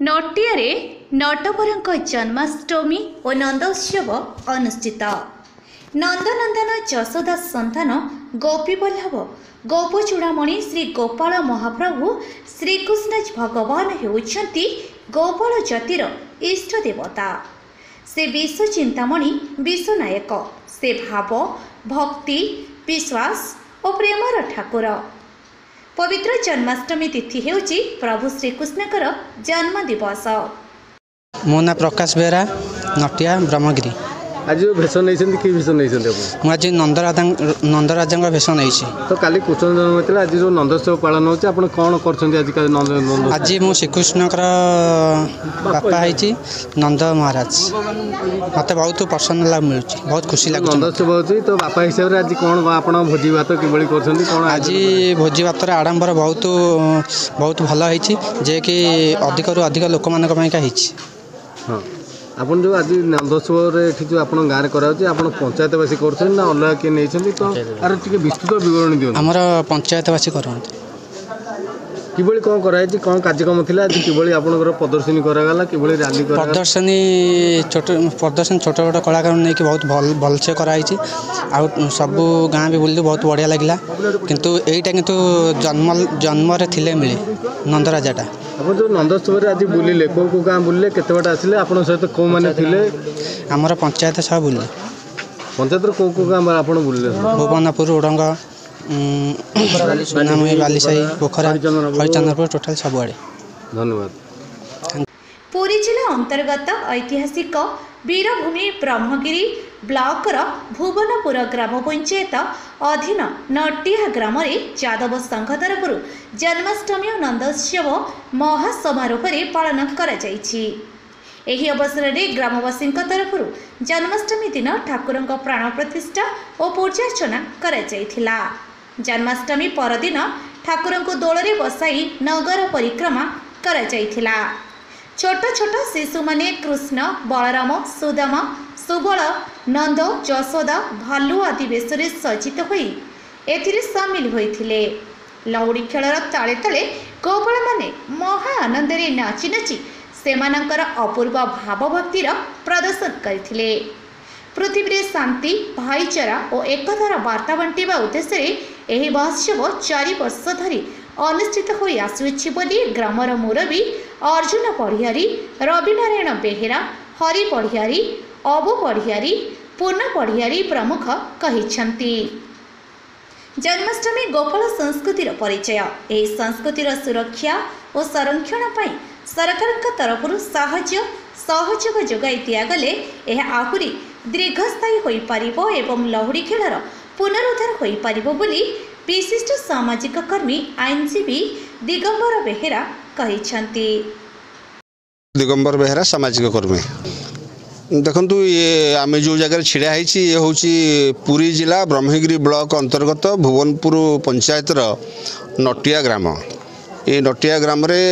नटियारे नटवरଙ୍କ जन्माष्टमी और नंदोत्सव अनुष्ठित। नंदनंदन यशोदा संतान गोपीवल्लभ गोपचूड़ामणि श्री गोपाल महाप्रभु श्रीकृष्ण भगवान होउछंती गोपाल जातिर इष्ट देवता। से विश्व चिंतामणि विश्वनायक। से भाव भक्ति विश्वास और प्रेमर ठाकुर। पवित्र जन्माष्टमी तिथि हेउची प्रभु श्रीकृष्णकर जन्म दिवस। मो ना प्रकाश बेहरा नटिया ब्रह्मगिरी। आज भेष नहीं कि भेष नहीं मुझे नंदराजा भेष नहीं तो काली कृष्ण जन्म होता आज जो नंदोत्सव पालन होता आप कौन कर आज मो श्रीकृष्ण बापा है नंद महाराज मत बहुत प्रसन्न मिलूँ बहुत खुशी लगे। नंदोत्सव होती तो बापा हिसाब से आज कौन आप भोजी भात किभली कर आज भोजी भातर आडंबर बहुत बहुत भल है कि अधिक रु अधिक लोक मान हाँ आपन जो आज नंदोत्सव जो आप गाँव में कराऊँ आप पंचायतवासी कर ना अलग किए नहीं तो यार टे विस्तृत विवरण दिखाँ आमर पंचायतवासी करते किभली कौन कराई कौन कार्यक्रम थी आज किभली आपनकर प्रदर्शनी करागला किभली रैली प्रदर्शनी छोट छोट कलाकार नहीं बहुत भलसे कराई सब गाँ भी बुलू बहुत बढ़िया लगे किंतु एटा किंतु जन्म थिले मिले नंदराजाटा। आप जो नंदोत्सव आज बुलिले को गाँ बुलिले केते बाट आसिले आपन सहित को माने थिले हमर पंचायत सब बुलिले पंचायत को गाँ आपन बुलिले भुवनपुर ओडंग सोनामई बालीसाई पोखरा हरिचंद्रपुर टोटाल सब आड़े। धन्यवाद। पुरी जिला अंतर्गत ऐतिहासिक वीरभूमि ब्रह्मगिरी ब्लॉकर भुवनपुर ग्राम पंचायत अधीन नटिया ग्राम यादव संघ तरफ जन्माष्टमी और नंदोत्सव महासमारोह पालन कर अवसर में ग्रामवासी तरफ जन्माष्टमी दिन ठाकुर प्राण प्रतिष्ठा और पूजार्चना कर जन्माष्टमी परदिन ठाकुर दोल में बसाई नगर परिक्रमा कर छोट छोट शिशु माने कृष्ण बलराम सुदामा सुबल नंद यशोदा भालू आदि वेश सज्जित होई एथिरे सामिल होइथिले। लौड़ी खेलर ताले ताले गोपाल माने महा आनंद रे नाची नाची सेमानंकर अपूर्व भावभक्तिर प्रदर्शन करथिले। पृथ्वी शांति भाईचारा और एकतार वार्ता बांटिबा उद्देश्य एही महोत्सव 4 वर्ष धरी अनुष्ठित हो आसुछि बोली ग्रामर मुरबी अर्जुन पढ़ियारी रविनारायण बेहेरा हरि पढ़ियारी अबु पढ़ियारी पूर्ण पढ़ियारी प्रमुख कहिछंती। जन्माष्टमी गोपाल संस्कृतिर परिचय। एही संस्कृतिर सुरक्षा और संरक्षण पई सरकार तरफ साहाय्य सहयोग जोगाई दिगले यह आहुरी दीर्घस्थायी हो पारिबो एवं लहुड़ी खेलर पुनरुद्धार हो पारिबो बोली विशिष्ट सामाजिक कर्मी आईनजीवी दिगंबर बेहेरा कहिछंती। दिगंबर बेहेरा सामाजिक कर्मी देखु ये आम जो जगह छिड़ा ये हूँ पुरी जिला ब्रह्मगिरी ब्लॉक अंतर्गत भुवनपुर पंचायतर नटिया ग्राम। ये नटिया ग्राम रे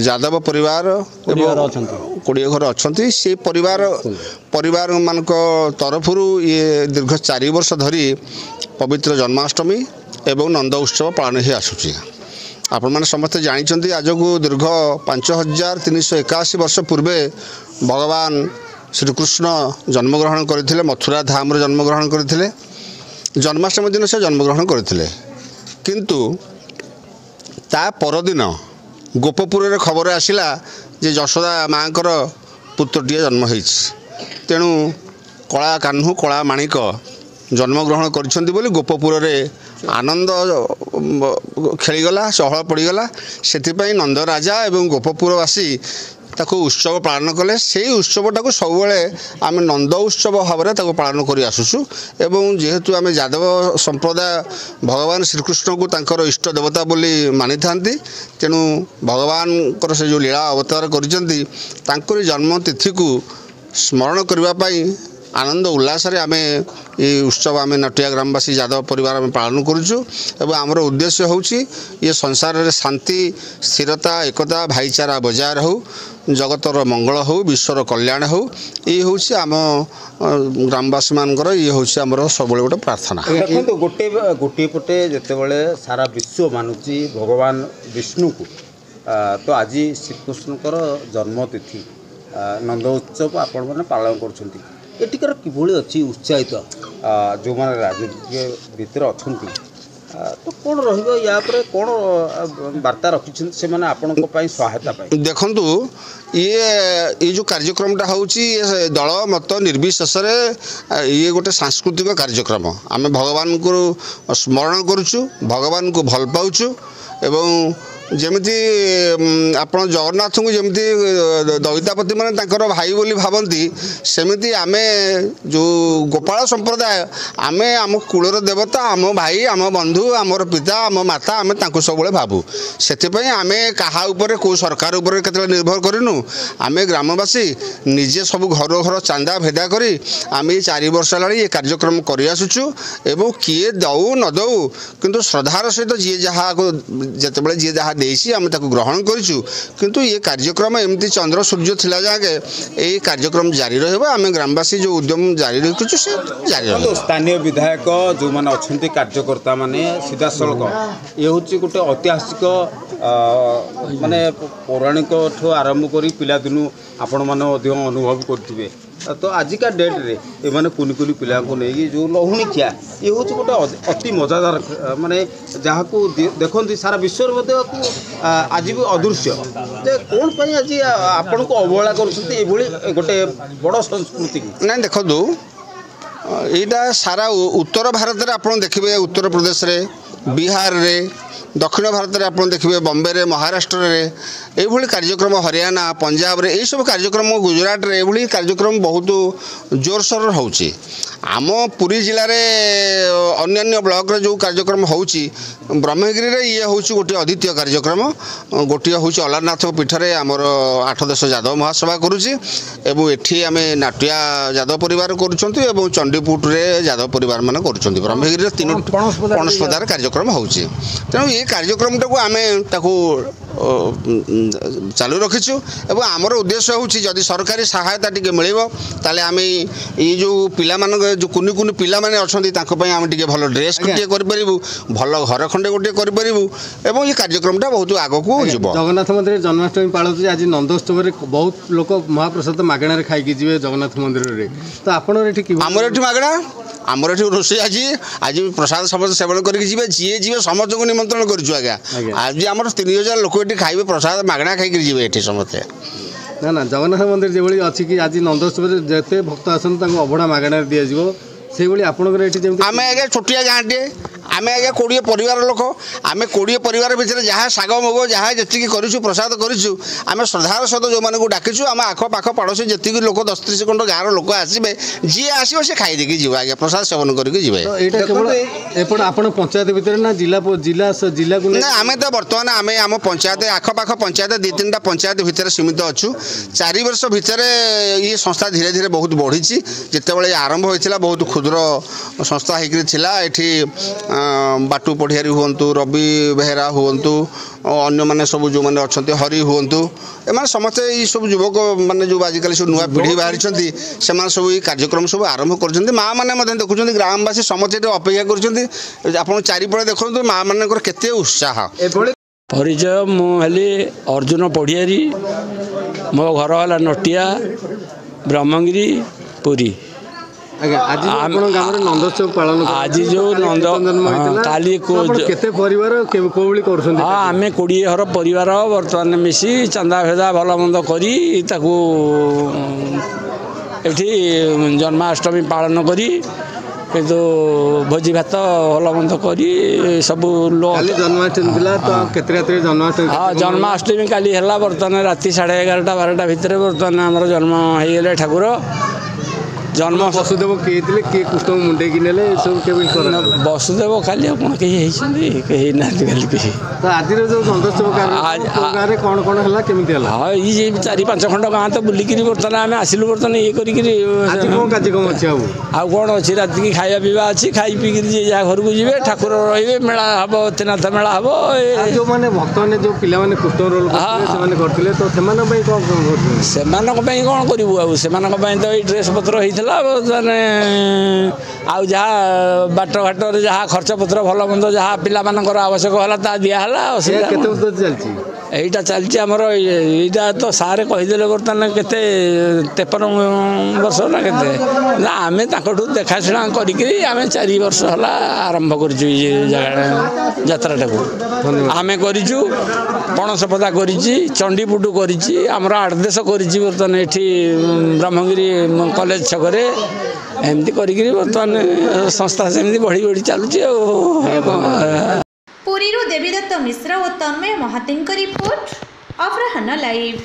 यादव परिवार 20 घर अच्छा से परिवार मान तरफ ये दीर्घ 4 वर्ष धरी पवित्र जन्माष्टमी एवं नंद उत्सव पालन हो आसूँ। आपण मैंने समस्ते जानते आज को दीर्घ 5381 वर्ष पूर्वे भगवान श्रीकृष्ण जन्मग्रहण करते मथुरा धाम रे जन्मग्रहण करते जन्माष्टमी दिन से जन्मग्रहण करते किंतु ता परदिन गोपपुर खबर आसिला जे यशोदा माँ पुत्रटीए जन्म हो तेणु कला कान्हू कला माणिक जन्मग्रहण कर गोपपुर आनंद खेलीगला चहल पड़गला से नंद राजा एवं गोपपुरवासी ताको उत्सव पालन कले से उत्सवटा सब आम नंद उत्सव भाव में पालन कर आसुचु एवं जेहेतु आम यादव संप्रदाय भगवान श्रीकृष्ण को तांकर इष्ट देवता बोली मानी था तेणु भगवान से जो लीला अवतार कर जन्म तिथि को स्मरण करने आनंद उल्लास आम ये उत्सव आम नटिया ग्रामवासी यादव परिवार आम पालन करुचु एवं आमर उद्देश्य हूँ ये संसार में शांति स्थिरता एकता भाईचारा बजाय रहू जगतर मंगल हो विश्वर कल्याण हो ये हूँ आम ग्रामवासी मानकर ये हूँ आमर सब गोटे प्रार्थना। देखो गोटे पटे जिते सारा विश्व मानुची भगवान विष्णु को तो आज श्रीकृष्णकर जन्मतिथि नंदोत्सव आपण मैंने पालन करिकार किभली अच्छी उत्साहित जो मैंने राजनीति भितर अच्छा तो कौन कौन वार्ता रखी से मैंने आपण सहायता पाए देखु ये जो कार्यक्रमटा हूँ दल मत निर्विशेष ये गोटे सांस्कृतिक कार्यक्रम आम भगवान को स्मरण करुचु भगवान को भल पाऊँ एवं जमीती आप जगन्नाथ को जमी दईतापति मैंने भाई बोली भावती सेमती आम जो गोपाल संप्रदाय आम आम कूलर देवता आम भाई आम बंधु आमर पिता आम माता आम सब भावु से आम क्या कौ सरकार के निर्भर करूँ आम ग्रामवासी निजे सब घर घर चांदा भेदा करी आम ये 4 वर्ष है कार्यक्रम कर आसुचु एवं किए दऊ न दऊ किंतु श्रद्धार सहित जी जहाँ जिते जी जहाँ देसी आम ताकू ग्रहण करूँ किंतु ये कार्यक्रम एमती चंद्र सूर्य थिला जाके ये कार्यक्रम जारी रहिबा आम ग्रामवासी जो उद्यम जारी रखुँ से जारी रह स्थानीय विधायक जो मैंने अच्छा कार्यकर्ता माने सीधा सड़क ये हूँ गोटे ऐतिहासिक माने पौराणिक ठू आरंभ कर पिलादिनू आपण मैंने अनुभव करेंगे तो आजिका डेट रे ये माने कुनी कुनी पिला को नहीं जो लहुणी खिया ये हूँ गोटे अति मजादार माने जहाँ को देखते सारा विश्व आज भी अदृश्य कौन आज आपण को अवहेला कर गोटे बड़ संस्कृति ना देखो यहाँ सारा उत्तर भारत में आप देखिए उत्तर प्रदेश रे बिहार रे दक्षिण भारत में आप देखिए बॉम्बे रे महाराष्ट्र रे ये कार्यक्रम हरियाणा पंजाब रे ये सब कार्यक्रम गुजरात रे ये कार्यक्रम बहुत जोरसोर होची आम पुरी जिले में अन्य ब्लॉक रे जो कार्यक्रम होची ब्रह्मगिरी रे ये हूँ गोटे अद्वितीय कार्यक्रम गोटे हूँ अलारनाथ पीठरे आमर 8-10 यादव महासभा करुच्ची एवं एठी आम नाटिया यादव परिवार करुँच चंडीपुट रे यादव परिवार मान कर ब्रह्मगिरी 3 पणस्पदार कार्यक्रम होची तेणु ये कार्यक्रम टाक आम चालू रखीचु एवं आमर उद्देश्य हूँ जदि सरकारी सहायता टी मिल ताले आम ये जो पिला जो कुनी कुनी पिला माने अच्छी आम टे भल ड्रेस गोटे करूँ भल घर खंडे गोटे करूँ एवं ये कार्यक्रमटा बहुत आग को जीव जगन्नाथ मंदिर जन्माष्टमी पालुचे आज नंदोत्सव बहुत लोक महाप्रसाद मागणार खाई जी जगन्नाथ मंदिर रे तो आमर ये मागणा आमर ये रोषे आज प्रसाद समस्त सेवन करके जी जी समस्त को निमंत्रण करूँ आज्ञा आज आम 3000 लोक ये खाइबे प्रसाद मागणा खाई जी ये समस्ते ना ना जगन्नाथ मंदिर जो अच्छी कि आज नंदोत्सव जिते भक्त आसते अभड़ा मागणार दिज्व से आपंकर आम आज्ञा छोटिया गाँटे आम आज्ञा 20 परिवार लोक आम 20 परिवार भितर जहाँ शाग मुग जहाँ जी करूँ प्रसाद करूँ आम श्रद्धार सहित जो मैंने डाकिचु आम आखपाख पड़ोसी जी लोक 10-30 खंड गाँव लोक आसवे जी आसो से खाई देकी जी आज्ञा प्रसाद सेवन करके जी पंचायत भितर ना जिला जिला जिला को ना आम तो बर्तमान आम आम पंचायत आखपाख पंचायत 2-3टा पंचायत भितर सीमित अच्छु 4 वर्ष भितर ये संस्था धीरे धीरे बहुत बढ़ी जिते आरंभ होता बहुत क्षुद्र संस्था होती बाटू पढ़ियारी हूँ रवि बेहेरा हूँ अन्य मैंने सब जो मैंने अच्छा हरि हूँ एम समस्ते ये सब युवक मैंने जो आजिकल सब नुआ पीढ़ी बाहरी से सब ये कार्यक्रम सब आरंभ कर माँ मैंने देखुं ग्रामवासी समस्ते अपेक्षा कर चारिपड़े देखते माँ मान के उत्साह परिचय मुझे अर्जुन पढ़ियारी मो घर है नटिया ब्रह्मगिरी पुरी नंदोत्सव पालन आज जो नंद काली हाँ आम 20 घर परिवार बर्तमान मिसी चंदा भेदा भल मंद करी जन्माष्टमी पालन करी किंतु भोजी भात भल मंद करी सब जन्माष्टमी हाँ जन्माष्टमी काली है बर्तमान राति 11:30-12 भितर बर्तमान आम जन्म हो ठाकुर जन्म वसुदेव किए किए कृष्ण मुंडे कि नेले सब के वसुदेव खाली कौन कहीं ना खाली कहीं तो आज जो नंदोत्सव गाँव में कौन कौन है केमी हाँ ये 4-5 खंड गाँव तो बुलिकी बर्तमान आम आसिलु बर्तमान ये कार्यक्रम अच्छी आउ कौन अच्छी रात की खाया पीवा अच्छी खाई पी जी जहाँ घर को जी ठाकुर रे मेला हम तेनाथ मेला हम जो मैंने भक्त मैंने जो पिला कृष्ण रोल करते तो से कौन कौन करूँ से तो ये ड्रेस पत्र होता ହେଲା ବର୍ତ୍ତମାନେ ଆଉ ଯାହା ବାଟଘାଟରେ ଯାହା ଖର୍ଚ୍ଚ ପତ୍ର ଭଲ ମନ୍ଦ ଯାହା ପିଲାମାନଙ୍କର ଆବଶ୍ୟକ ହେଲା ତାହା ଦିଆହେଲା। ଅସୁବିଧା କେତେ ବର୍ଷ ଚାଲିଛି এইটা চালছে আমার এইটা তো সারে কহিদেলে বর্তমান কেতে 53 বর্ষ না কেতে না আমি তাকঠু দেখাশুনা করিকি আমি 4 বর্ষ হলা আরম্ভ করছু এই জায়গা যাত্রাটাকে আমি করিছু পণসপদা করিছি চণ্ডীপুটু করিছি আমরা 8 দেশ করিছি বর্তমান এটি ব্রহ্মগিরি কলেজ ছকরে এমতি করিকি বর্তমান সংস্থা সেমতি বড়ি বড়ি চালুছি। पुरीरू देवीदत्त मिश्र और तन्मय महातीଙ୍କ रिपोर्ट अपराह्न लाइव।